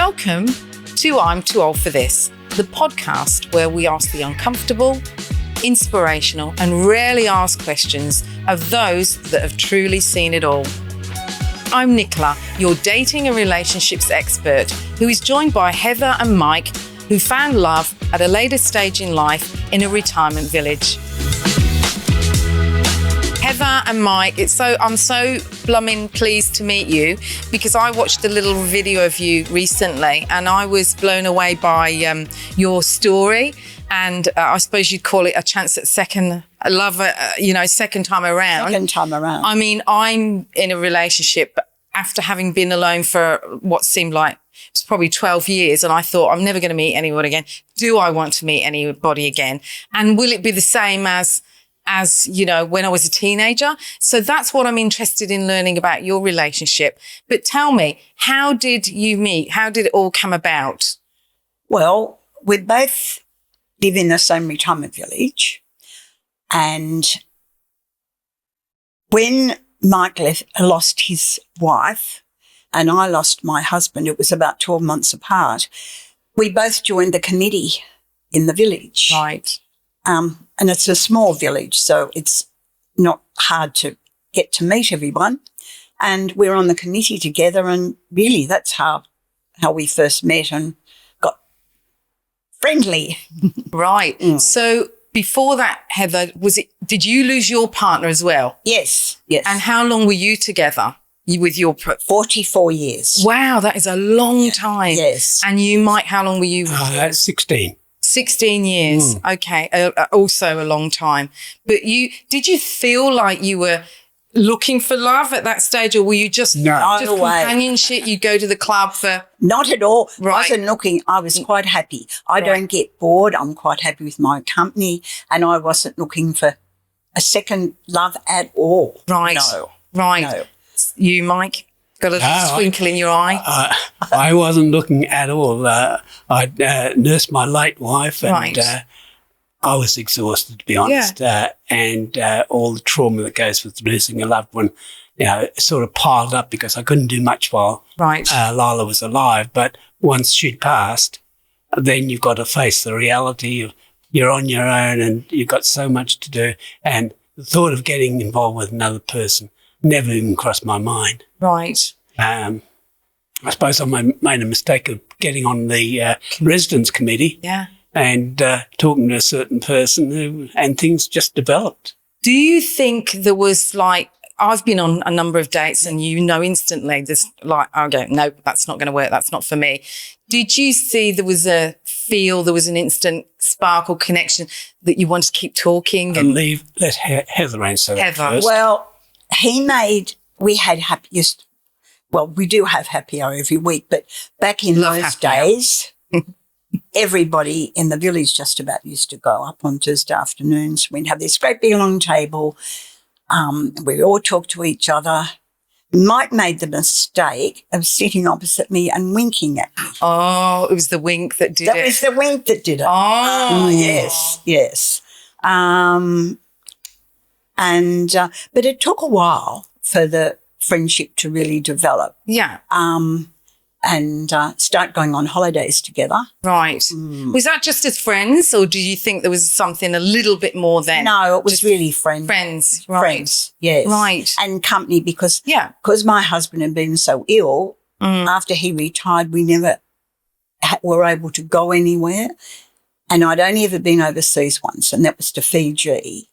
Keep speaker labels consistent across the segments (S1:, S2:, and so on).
S1: Welcome to I'm Too Old for This, the podcast where we ask the uncomfortable, inspirational, and rarely asked questions of those that have truly seen it all. I'm Nicola, your dating and relationships expert, who is joined by Heather and Mike, who found love at a later stage in life in a retirement village. Heather and Mike, I'm so blooming pleased to meet you because I watched a little video of you recently and I was blown away by your story, and I suppose you'd call it a chance at second love, second time around.
S2: Second time around.
S1: I mean, I'm in a relationship after having been alone for what seemed like it's probably 12 years, and I thought I'm never going to meet anyone again. Do I want to meet anybody again? And will it be the same as when I was a teenager? So that's what I'm interested in learning about your relationship. But tell me, how did you meet? How did it all come about?
S2: Well, we both live in the same retirement village. And when Mike lost his wife and I lost my husband, it was about 12 months apart, we both joined the committee in the village.
S1: Right.
S2: And it's a small village, so it's not hard to get to meet everyone. And we're on the committee together, and really that's how we first met and got friendly.
S1: Right. Mm. So before that, Heather, did you lose your partner as well?
S2: Yes.
S1: And how long were you together with your...
S2: 44 years.
S1: Wow, that is a long time.
S2: Yes.
S1: And you, Mike, how long were you?
S3: 16.
S1: 16 years. Mm. Okay. Also a long time. But did you feel like you were looking for love at that stage, or were you just companionship? You go to the club for...
S2: Not at all.
S1: Right.
S2: I wasn't looking. I was quite happy. I don't get bored. I'm quite happy with my company, and I wasn't looking for a second love at all.
S1: Right.
S2: No.
S1: Right.
S2: No.
S1: You, Mike? Got a twinkle in your eye?
S3: I wasn't looking at all. I nursed my late wife, and I was exhausted, to be honest.
S1: Yeah.
S3: And all the trauma that goes with losing a loved one, sort of piled up because I couldn't do much while Lila was alive. But once she'd passed, then you've got to face the reality of you're on your own and you've got so much to do. And the thought of getting involved with another person never even crossed my mind.
S1: Right.
S3: I suppose I made a mistake of getting on the residence committee and talking to a certain person and things just developed.
S1: Do you think there was I've been on a number of dates and instantly there's I go, no, that's not going to work. That's not for me. Did you see there was an instant spark or connection that you wanted to keep talking?
S3: Let Heather answer that first.
S2: Well, we do have happy hour every week, but back in those days, everybody in the village just about used to go up on Thursday afternoons. We'd have this great big long table. We'd all talk to each other. Mike made the mistake of sitting opposite me and winking at me.
S1: Oh, it was the wink that did it.
S2: That was the wink that did it.
S1: Oh.
S2: Yes. But it took a while for the friendship to really develop.
S1: Yeah.
S2: And start going on holidays together.
S1: Right. Mm. Was that just as friends, or do you think there was something a little bit more then?
S2: No, it was just really friends.
S1: Friends, right.
S2: Friends, yes.
S1: Right.
S2: And company because my husband had been so ill, after he retired, we never were able to go anywhere. And I'd only ever been overseas once, and that was to Fiji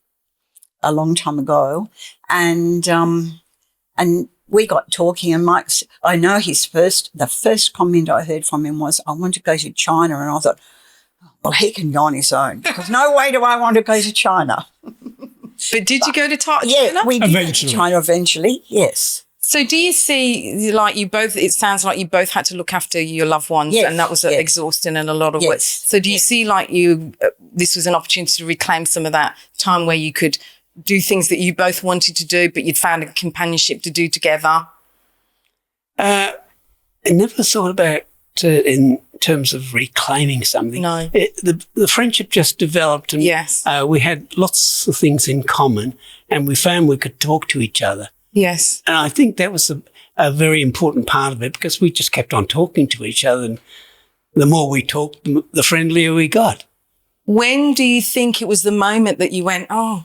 S2: a long time ago. And we got talking, and I know the first comment I heard from him was, I want to go to China. And I thought, well, he can go on his own because no way do I want to go to China.
S1: But did you go to China?
S2: Yeah, we did go to China eventually, yes.
S1: So do you see, it sounds like you both had to look after your loved ones, and that was exhausting in a lot of ways. So do you see this was an opportunity to reclaim some of that time where you could do things that you both wanted to do, but you'd found a companionship to do together?
S3: I never thought about it in terms of reclaiming something.
S1: No.
S3: The friendship just developed, and we had lots of things in common, and we found we could talk to each other.
S1: Yes.
S3: And I think that was a very important part of it, because we just kept on talking to each other, and the more we talked, the friendlier we got.
S1: When do you think it was the moment that you went, oh,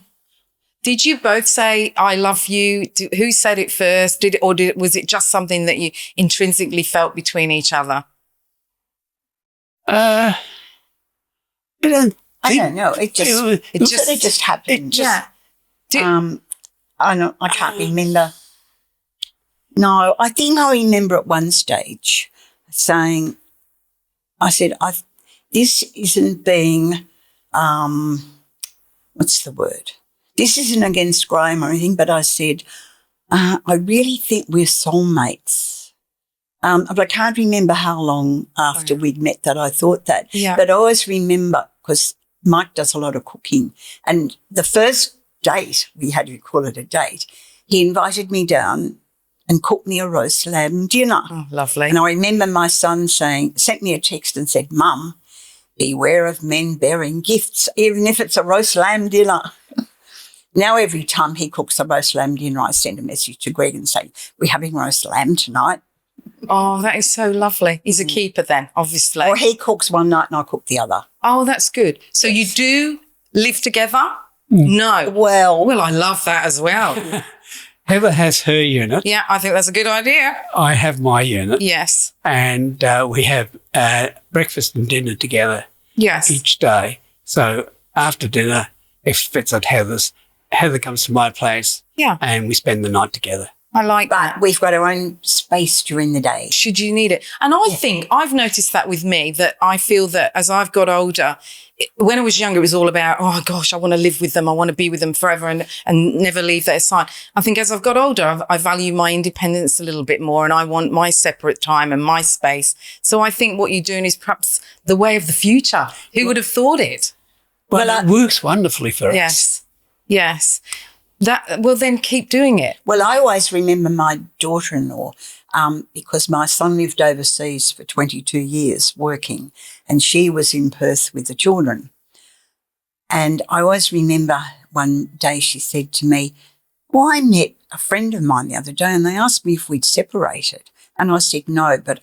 S1: did you both say, I love you? Who said it first? Was it just something that you intrinsically felt between each other?
S3: I don't
S2: know. It just happened.
S1: Yeah.
S2: I can't remember. No, I think I remember at one stage saying, I said, this isn't being, what's the word? This isn't against Graham or anything, but I said, I really think we're soulmates. But I can't remember how long after we'd met that I thought that.
S1: Yeah.
S2: But I always remember, because Mike does a lot of cooking, and the first date, we had to call it a date, he invited me down and cooked me a roast lamb dinner.
S1: Oh, lovely.
S2: And I remember my son sent me a text and said, Mum, beware of men bearing gifts, even if it's a roast lamb dinner. Now every time he cooks a roast lamb dinner, I send a message to Greg and say, we're having roast lamb tonight.
S1: Oh, that is so lovely. He's a keeper then, obviously.
S2: Or he cooks one night and I cook the other.
S1: Oh, that's good. So you do live together? No.
S2: Well,
S1: I love that as well.
S3: Heather has her unit.
S1: Yeah, I think that's a good idea.
S3: I have my unit.
S1: Yes.
S3: And we have breakfast and dinner together
S1: Yes.
S3: each day. So after dinner, if it's at Heather's, Heather comes to my place.
S1: Yeah.
S3: And we spend the night together.
S1: I like
S2: but
S1: that.
S2: we've got our own space during the day.
S1: Should you need it. And I think I've noticed that with me, that I feel that as I've got older, when I was younger, it was all about, oh gosh, I want to live with them. I want to be with them forever and never leave their side. I think as I've got older, I value my independence a little bit more, and I want my separate time and my space. So I think what you're doing is perhaps the way of the future. Who would have thought it?
S3: Well, it works wonderfully for us.
S1: Yes. Yes. Well, then keep doing it.
S2: Well, I always remember my daughter-in-law because my son lived overseas for 22 years working, and she was in Perth with the children. And I always remember one day she said to me, well, I met a friend of mine the other day and they asked me if we'd separated. And I said, no, but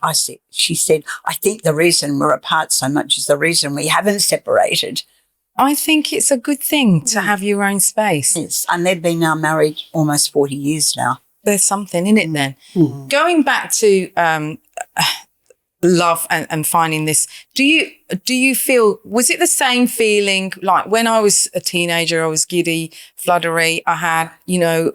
S2: she said, I think the reason we're apart so much is the reason we haven't separated.
S1: I think it's a good thing to have your own space.
S2: Yes, and they've been now married almost 40 years now.
S1: There's something in it then. Mm-hmm. Going back to love and finding this, do you feel, was it the same feeling like when I was a teenager, I was giddy, fluttery, I had,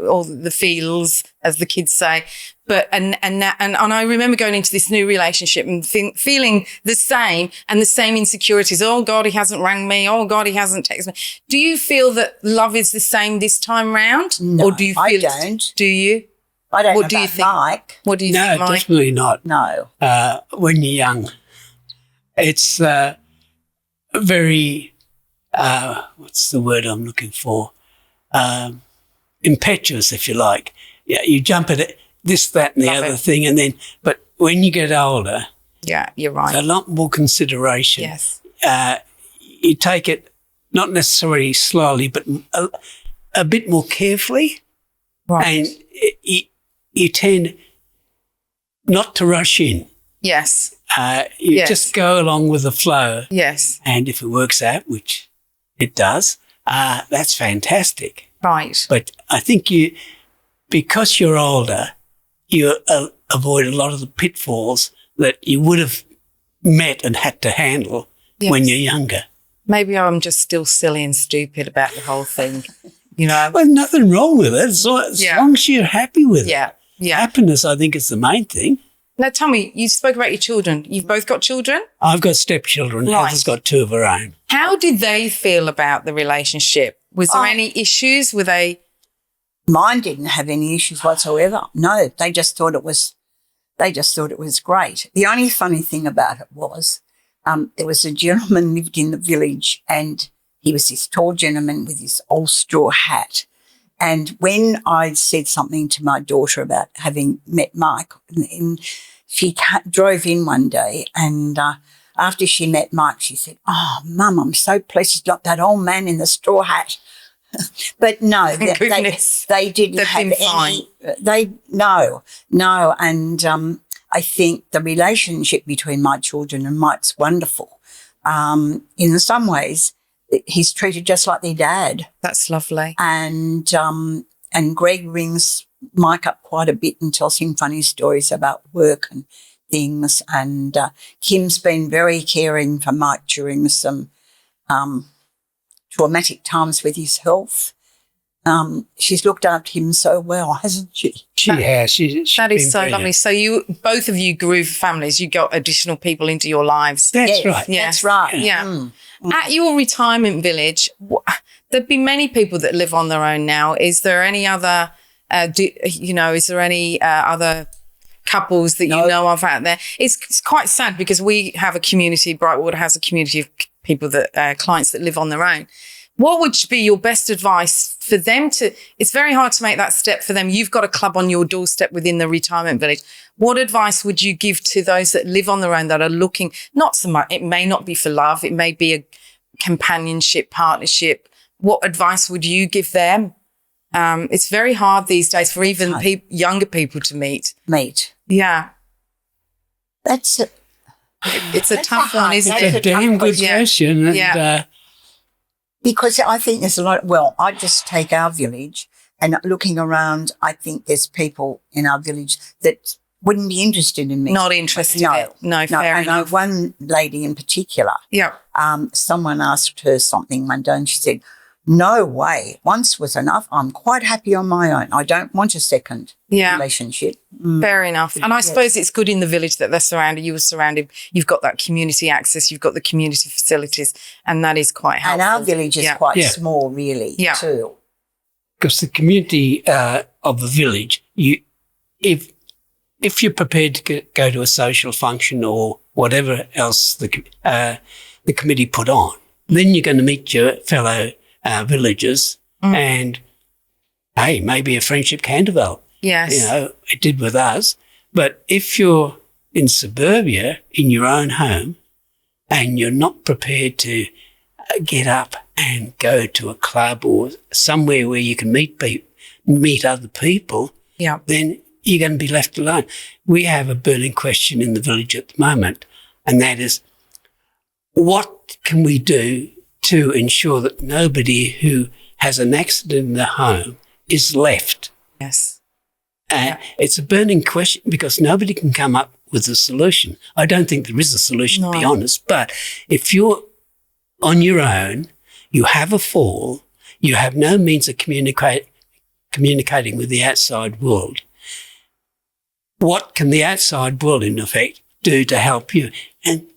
S1: all the feels, as the kids say. But and I remember going into this new relationship and feeling the same and the same insecurities. Oh God, he hasn't rang me. Oh God, he hasn't texted me. Do you feel that love is the same this time round?
S2: No,
S1: or do you feel
S2: I don't.
S1: Do you?
S2: I don't
S1: what
S2: know
S1: do
S2: about
S1: you think?
S2: Mike.
S1: What do you think,
S3: No,
S1: Mike?
S3: definitely not.
S2: No.
S3: When you're young, it's very, what's the word I'm looking for? Impetuous, if you like. Yeah, you jump at it, this, that, and the other thing, but when you get older,
S1: yeah, you're right.
S3: a lot more consideration.
S1: Yes.
S3: You take it not necessarily slowly, but a bit more carefully.
S1: Right.
S3: And you tend not to rush in.
S1: Yes.
S3: You just go along with the flow.
S1: Yes.
S3: And if it works out, which it does, that's fantastic.
S1: Right.
S3: But I think because you're older, you avoid a lot of the pitfalls that you would have met and had to handle when you're younger.
S1: Maybe I'm just still silly and stupid about the whole thing, Well,
S3: nothing wrong with it. As long as you're happy with it.
S1: Yeah.
S3: Happiness, I think, is the main thing.
S1: Now, tell me, you spoke about your children. You've both got children?
S3: I've got stepchildren.
S1: Right.
S3: Heather's got two of her own.
S1: How did they feel about the relationship? Was there any issues? Were they?
S2: Mine didn't have any issues whatsoever. No, they just thought it was great. The only funny thing about it was there was a gentleman lived in the village, and he was this tall gentleman with this old straw hat. And when I said something to my daughter about having met Mike, and she drove in one day, and after she met Mike, she said, oh, Mum, I'm so pleased it's not that old man in the straw hat. But no,
S1: Thank goodness.
S2: they didn't
S1: They've
S2: have
S1: been
S2: any.
S1: fine.
S2: No, and I think the relationship between my children and Mike's wonderful. In some ways, he's treated just like their dad.
S1: That's lovely.
S2: And Greg rings Mike up quite a bit and tells him funny stories about work and things. And Kim's been very caring for Mike during some traumatic times with his health. She's looked after him so well, hasn't she?
S3: She has.
S1: That is so lovely. So you, both of you grew families. You got additional people into your lives.
S3: That's right.
S2: Yes. That's right.
S1: Yeah. At your retirement village, there'd be many people that live on their own now. Is there any other, is there any other couples that you know of out there? It's quite sad because we have a community, Brightwater has a community of people that, clients that live on their own. What would be your best advice for them to, it's very hard to make that step for them. You've got a club on your doorstep within the retirement village. What advice would you give to those that live on their own, that are looking, not so much, it may not be for love, it may be a companionship, partnership. What advice would you give them? It's very hard these days for even younger people to meet. Yeah.
S2: It's
S1: a tough one, isn't it?
S3: It's a damn good question. And,
S2: because I think there's a lot, I just take our village and looking around, I think there's people in our village that wouldn't be interested in me.
S1: Not interested. No, fair
S2: and
S1: enough.
S2: One lady in particular, someone asked her something one day and she said, no way, once was enough. I'm quite happy on my own. I don't want a second relationship.
S1: Fair enough. And I suppose it's good in the village that they're surrounded. You were surrounded. You've got that community access. You've got the community facilities, and that is quite helpful.
S2: And our village is quite small, really, too.
S3: Because the community of the village, if you're prepared to go to a social function or whatever else the committee put on, then you're going to meet your fellow villagers and, hey, maybe a friendship can develop.
S1: Yes.
S3: It did with us. But if you're in suburbia, in your own home, and you're not prepared to get up and go to a club or somewhere where you can meet other people, then you're going to be left alone. We have a burning question in the village at the moment, and that is, what can we do to ensure that nobody who has an accident in the home is left?
S1: Yes.
S3: It's a burning question because nobody can come up with a solution. I don't think there is a solution, to be honest. But if you're on your own, you have a fall, you have no means of communicating with the outside world, what can the outside world, in effect, do to help you? And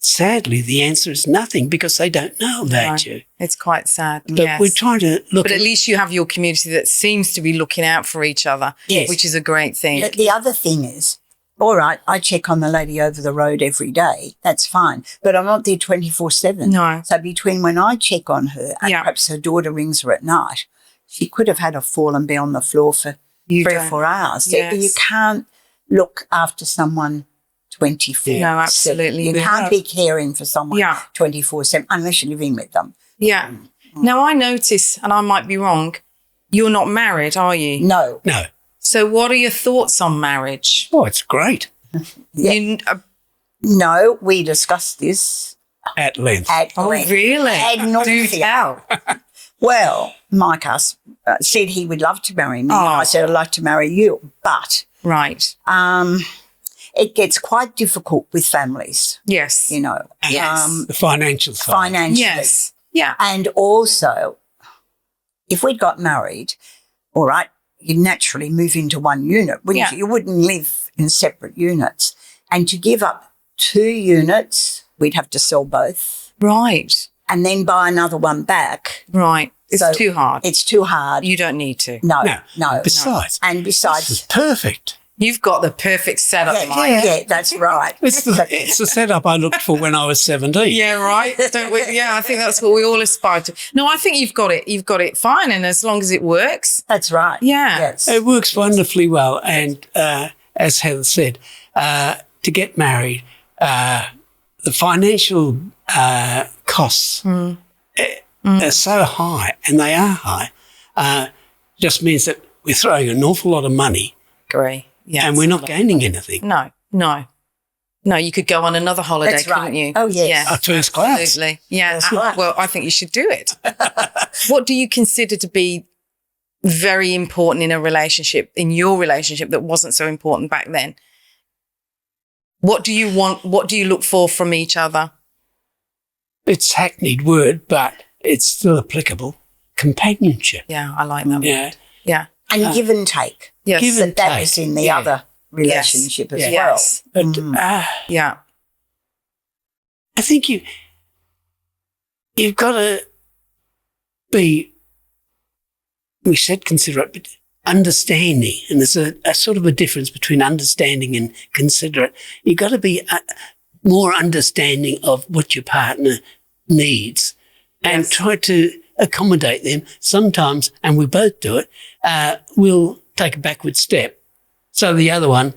S3: sadly, the answer is nothing because they don't know about you.
S1: It's quite sad.
S3: But we're trying to look
S1: But at least you have your community that seems to be looking out for each other, which is a great thing.
S2: The other thing is, all right, I check on the lady over the road every day. That's fine. But I'm not there 24/7.
S1: No.
S2: So between when I check on her and perhaps her daughter rings her at night, she could have had a fall and be on the floor for 3 or 4 hours.
S1: Yes.
S2: You can't look after someone 24/7.
S1: No, absolutely.
S2: You can't be caring for someone 24/7 unless you're living with them.
S1: Yeah. Now, I notice, and I might be wrong, you're not married, are you?
S2: No.
S3: No.
S1: So what are your thoughts on marriage?
S3: Oh, it's great.
S2: No, we discussed this.
S3: At length.
S1: Oh, really? Do tell.
S2: Well, Mike said he would love to marry me. I said, I'd like to marry you. But
S1: right.
S2: It gets quite difficult with families.
S1: Yes.
S3: The financial side.
S2: Financially.
S1: Yes. Yeah.
S2: And also, if we'd got married, all right, you'd naturally move into one unit, wouldn't you? You wouldn't live in separate units. And to give up 2 units, we'd have to sell both.
S1: Right.
S2: And then buy another one back.
S1: Right. It's too hard.
S2: It's too hard.
S1: You don't need to.
S2: No.
S3: Besides.
S2: And besides.
S3: This is perfect.
S1: You've got the perfect setup, Mike.
S2: Yeah, that's right.
S3: It's the setup I looked for when I was 17.
S1: Yeah, right. Don't we? Yeah, I think that's what we all aspire to. No, I think you've got it. You've got it fine, and as long as it works.
S2: That's right.
S1: Yeah.
S2: Yes.
S3: It works wonderfully well. And as Heather said, to get married, the financial costs, are so high, and they are high, just means that we're throwing an awful lot of money.
S1: Agree. Yeah.
S3: And we're not gaining anything.
S1: No, you could go on another holiday,
S2: That's
S1: couldn't
S2: right.
S1: you?
S2: Oh, yes.
S1: Yeah.
S3: First class.
S1: Absolutely. Yeah.
S2: That's right.
S1: Well, I think you should do it. What do you consider to be very important in a relationship, in your relationship, that wasn't so important back then? What do you want? What do you look for from each other?
S3: It's a hackneyed word, but it's still applicable. Companionship.
S1: Yeah, I like that
S3: Yeah.
S1: word. Yeah.
S2: And give and take.
S1: Yes.
S3: Give and
S2: That
S3: take.
S2: was in the
S3: Yeah.
S2: other relationship as well.
S1: Yes.
S3: But
S1: Yeah.
S3: I think you've got to be, we said considerate, but understanding. And there's a sort of a difference between understanding and considerate. You've got to be more understanding of what your partner needs and try to accommodate them. Sometimes, and we both do it, we'll take a backward step. So the other one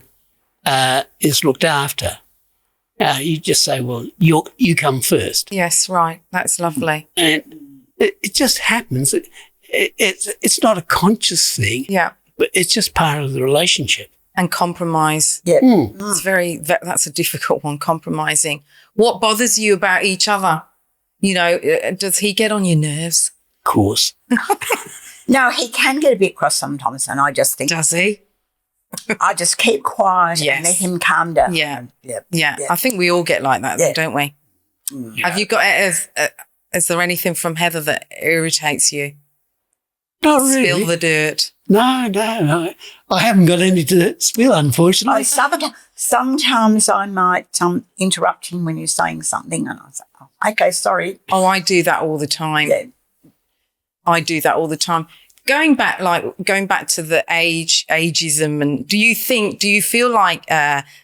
S3: is looked after. You just say, well, you come first.
S1: Yes, right. That's lovely.
S3: And it just happens. It's not a conscious thing,
S1: Yeah.
S3: but it's just part of the relationship.
S1: And compromise.
S2: Yeah.
S1: It's that's a difficult one, compromising. What bothers you about each other? You know, does he get on your nerves?
S3: Of course.
S2: No, he can get a bit cross sometimes, and I just think
S1: Does he?
S2: I just keep quiet
S1: Yes.
S2: and let him calm down.
S1: Yeah.
S2: Yeah.
S1: Yeah. I think we all get like that,
S2: Yeah.
S1: don't we?
S3: Yeah.
S1: Have you got, is there anything from Heather that irritates you?
S3: Not really.
S1: Spill the dirt.
S3: No. I haven't got any to spill, unfortunately.
S2: Sometimes I might interrupt him when he's saying something, and I say, oh, okay, sorry.
S1: Oh, I do that all the time.
S2: Yeah.
S1: I do that all the time. Going back to the ageism, and do you feel like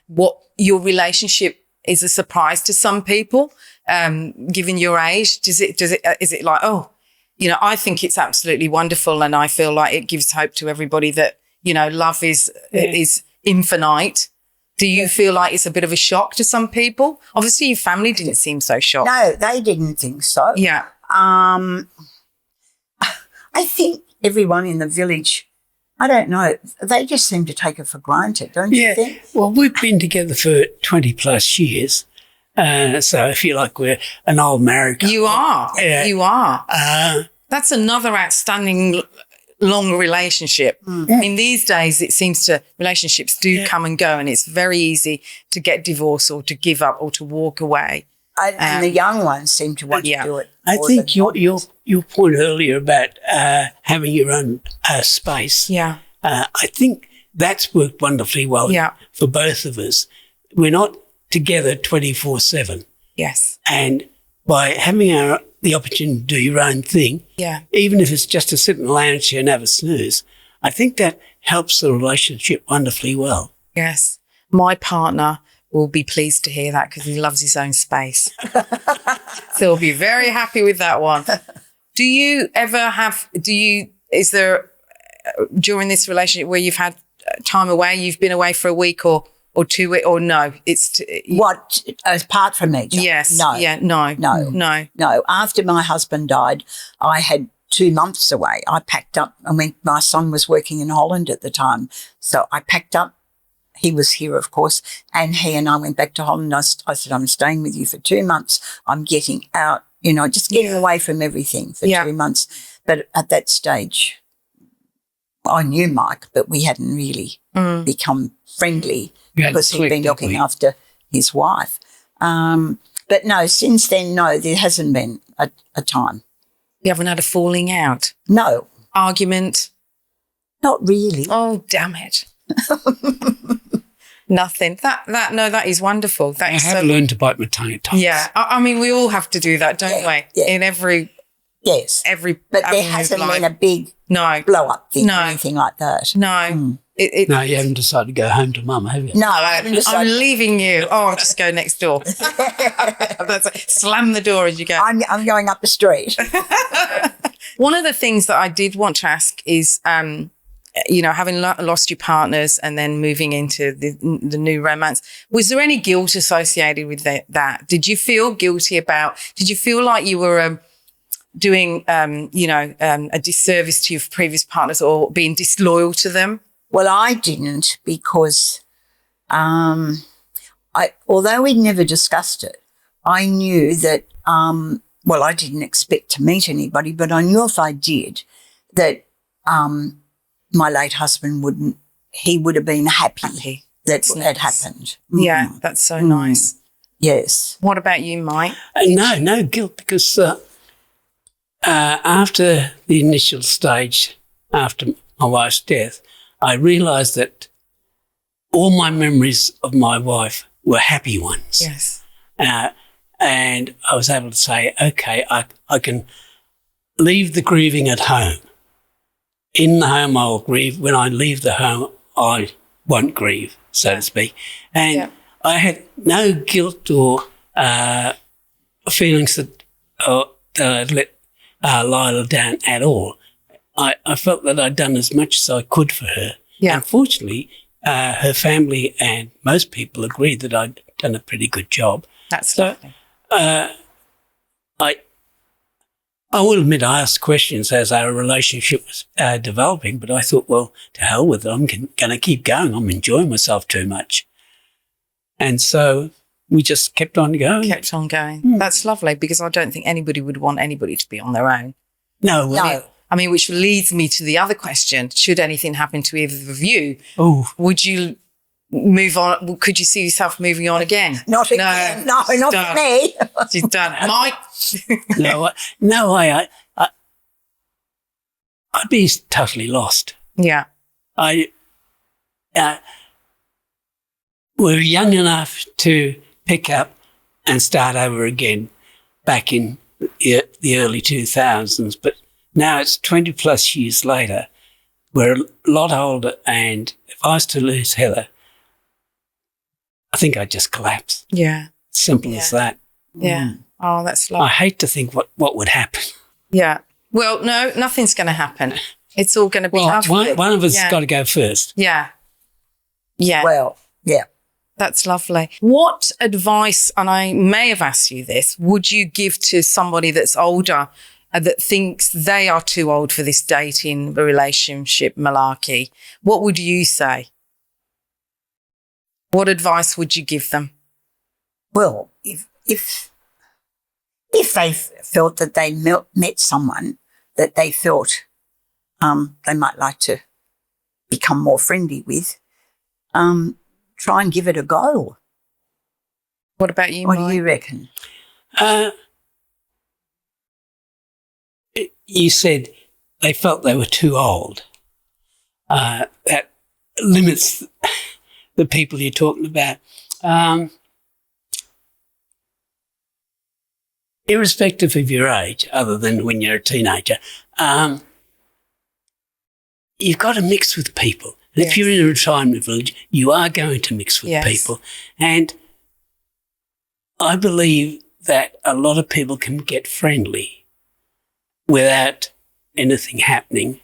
S1: what your relationship is a surprise to some people, given your age? Is it like, oh, you know, I think it's absolutely wonderful, and I feel like it gives hope to everybody that, you know, love is infinite. Do you feel like it's a bit of a shock to some people? Obviously, your family didn't seem so shocked.
S2: No, they didn't think so.
S1: Yeah.
S2: I think everyone in the village, I don't know, they just seem to take it for granted, don't you think?
S3: Well, we've been together for 20 plus years. So I feel like we're an old married couple.
S1: You are.
S3: Yeah.
S1: You are. That's another outstanding long relationship. In these days, it seems relationships do come and go, and it's very easy to get divorced or to give up or to walk away.
S2: And the young ones seem to want to do it.
S3: I think your point earlier about having your own space,
S1: Yeah.
S3: I think that's worked wonderfully well for both of us. We're not together 24/7.
S1: Yes.
S3: And by having the opportunity to do your own thing, even if it's just to sit in the lounge chair and have a snooze, I think that helps the relationship wonderfully well.
S1: Yes. My partner will be pleased to hear that because he loves his own space. So he'll be very happy with that one. Do you ever is there during this relationship where you've had time away, you've been away for a week or 2 weeks, or no?
S2: What, apart from each other?
S1: Yes.
S2: No.
S1: Yeah, no.
S2: No. After my husband died, I had 2 months away. I packed up, my son was working in Holland at the time. So I packed up. He was here, of course, and he and I went back to Holland. I said, I'm staying with you for 2 months. I'm getting out, just getting away from everything for 2 months. But at that stage, I knew Mike, but we hadn't really become friendly because he'd been looking after his wife. But no, since then, no, there hasn't been a time.
S1: You haven't had a falling out?
S2: No.
S1: Argument?
S2: Not really.
S1: Oh, damn it. Nothing. That is wonderful.
S3: I have learned to bite my tongue at times.
S1: Yeah. I mean, we all have to do that, don't we?
S2: Yeah.
S1: In every
S2: but there hasn't been a big blow-up thing or anything like that.
S1: No.
S3: No, you haven't decided to go home to mum, have you?
S2: No, I haven't decided.
S1: I'm leaving you. Oh, I'll just go next door. Slam the door as you go.
S2: I'm going up the street.
S1: One of the things that I did want to ask is, having lost your partners and then moving into the new romance, was there any guilt associated with that? Did you feel guilty did you feel like you were doing, a disservice to your previous partners or being disloyal to them?
S2: Well, I didn't because although we'd never discussed it, I knew that, I didn't expect to meet anybody, but I knew if I did that my late husband would have been happy that had happened.
S1: Yeah, that's so nice.
S2: Yes.
S1: What about you, Mike?
S3: No guilt, because after the initial stage, after my wife's death, I realised that all my memories of my wife were happy ones.
S1: Yes.
S3: And I was able to say, okay, I can leave the grieving at home. In the home, I'll grieve. When I leave the home, I won't grieve, so to speak. And I had no guilt or feelings that I'd let Lila down at all. I felt that I'd done as much as I could for her. Yeah. Unfortunately, her family and most people agreed that I'd done a pretty good job.
S1: That's
S3: so. I will admit I asked questions as our relationship was developing, but I thought, well, to hell with it. I'm going to keep going. I'm enjoying myself too much. And so we just kept on going.
S1: Kept on going. That's lovely, because I don't think anybody would want anybody to be on their own.
S3: No.
S1: I mean, which leads me to the other question. Should anything happen to either of you, would you move on? Could you see yourself moving on again?
S2: Not again. No, not for me.
S1: She's done. Mike?
S3: I'd be totally lost.
S1: Yeah.
S3: We're young enough to pick up and start over again back in the early 2000s, but now it's 20 plus years later. We're a lot older, and if I was to lose Heather, I think I'd just collapse.
S1: Yeah.
S3: Simple as that.
S1: Yeah. Oh, that's lovely.
S3: I hate to think what would happen.
S1: Yeah. Well, no, nothing's going to happen. It's all going to be lovely.
S3: One of us has got to go first.
S1: Yeah. Yeah.
S2: Well, yeah.
S1: That's lovely. What advice, and I may have asked you this, would you give to somebody that's older that thinks they are too old for this dating relationship malarkey? What would you say? What advice would you give them?
S2: Well, if they felt that they met someone that they felt they might like to become more friendly with, try and give it a go.
S1: What about you,
S2: What
S1: Mike?
S2: do you reckon?
S3: You said they felt they were too old. That limits the people you're talking about. Irrespective of your age, other than when you're a teenager, you've got to mix with people. And if you're in a retirement village, you are going to mix with people. And I believe that a lot of people can get friendly without anything happening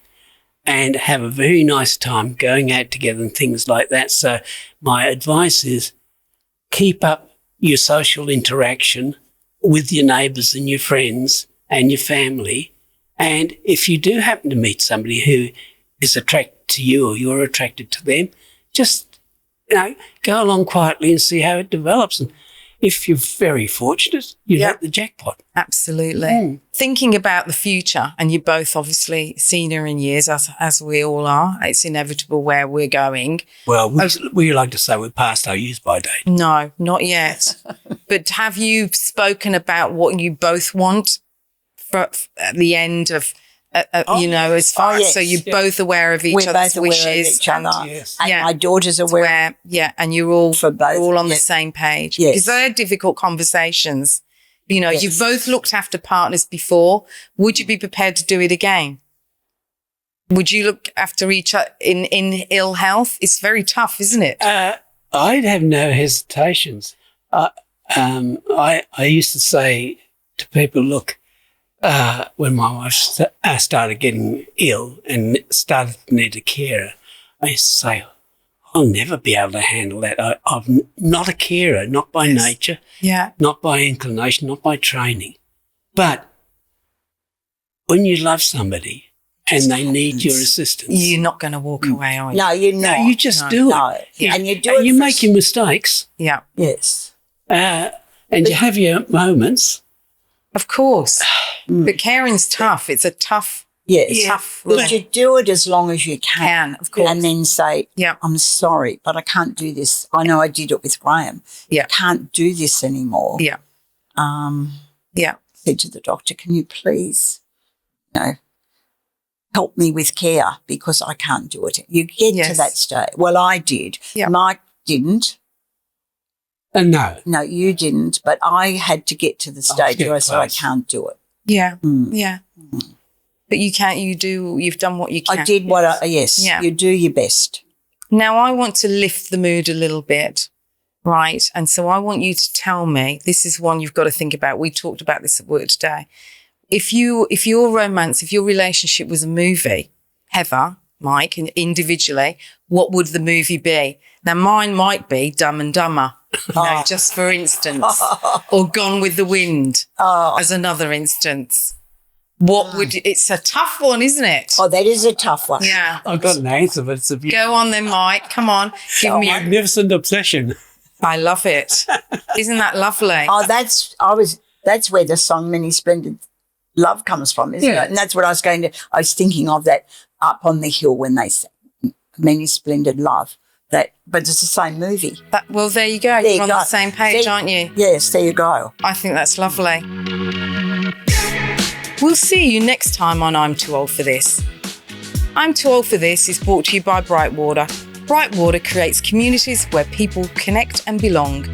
S3: and have a very nice time going out together and things like that. So my advice is keep up your social interaction with your neighbours and your friends and your family. And if you do happen to meet somebody who is attracted to you or you're attracted to them, just, go along quietly and see how it develops. And if you're very fortunate, you hit the jackpot.
S1: Absolutely. Thinking about the future, and you're both obviously senior in years, as we all are, it's inevitable where we're going.
S3: Well, we like to say we're past our use-by date.
S1: No, not yet. But have you spoken about what you both want for at the end of, as far as, so you're both aware of each other's wishes?
S2: We're both aware of each other.
S3: Yes.
S2: And my daughter's aware.
S1: And you're all,
S2: for both.
S1: all on the same page.
S2: Yes.
S1: Because they're difficult conversations. You've both looked after partners before. Would you be prepared to do it again? Would you look after each other in ill health? It's very tough, isn't it?
S3: I'd have no hesitations. I used to say to people, look, when my wife started getting ill and started to need a carer, I used to say, I'll never be able to handle that. I'm not a carer, not by nature, not by inclination, not by training. But when you love somebody and they need your assistance,
S1: you're not going to walk away, are you?
S2: No, you're not.
S3: you just do it.
S2: No.
S1: Yeah.
S2: And you do it.
S3: And you make your mistakes.
S1: Yeah.
S2: Yes.
S3: And you have your moments.
S1: Of course. But caring's tough. It's a tough,
S2: Yes.
S1: tough.
S2: But you do it as long as you can.
S1: Of course.
S2: And then say,
S1: Yeah.
S2: I'm sorry, but I can't do this. I know I did it with Graham.
S1: Yeah.
S2: I can't do this anymore.
S1: Yeah. Yeah.
S2: Said to the doctor, can you please, help me with care because I can't do it. You get to
S1: Yes.
S2: that stage. Well, I did.
S1: Yeah.
S2: Mike didn't.
S3: No.
S2: No, you didn't. But I had to get to the stage where I said, I can't do it.
S1: Yeah. Yeah. But you can't, you've done what you can.
S2: I did yes,
S1: Yeah.
S2: you do your best.
S1: Now I want to lift the mood a little bit, right? And so I want you to tell me, this is one you've got to think about. We talked about this at work today. If your relationship was a movie, Heather, Mike, and individually, what would the movie be? Now mine might be Dumb and Dumber, just for instance, or Gone with the Wind as another instance. What would it's a tough one, isn't it?
S2: Oh, that is a tough one.
S1: Yeah.
S3: I've got an answer, but it's a
S1: Go on then, Mike. Come on. Give me
S3: magnificent obsession.
S1: I love it. Isn't that lovely?
S2: Oh, that's where the song Many Splendid Love comes from, isn't it? And that's what I was thinking of that up on the hill when they sang Many Splendid Love. But it's the same movie.
S1: Well, there you go. You're on the same page, aren't you?
S2: Yes, there you go.
S1: I think that's lovely. We'll see you next time on I'm Too Old for This. I'm Too Old for This is brought to you by Brightwater. Brightwater creates communities where people connect and belong.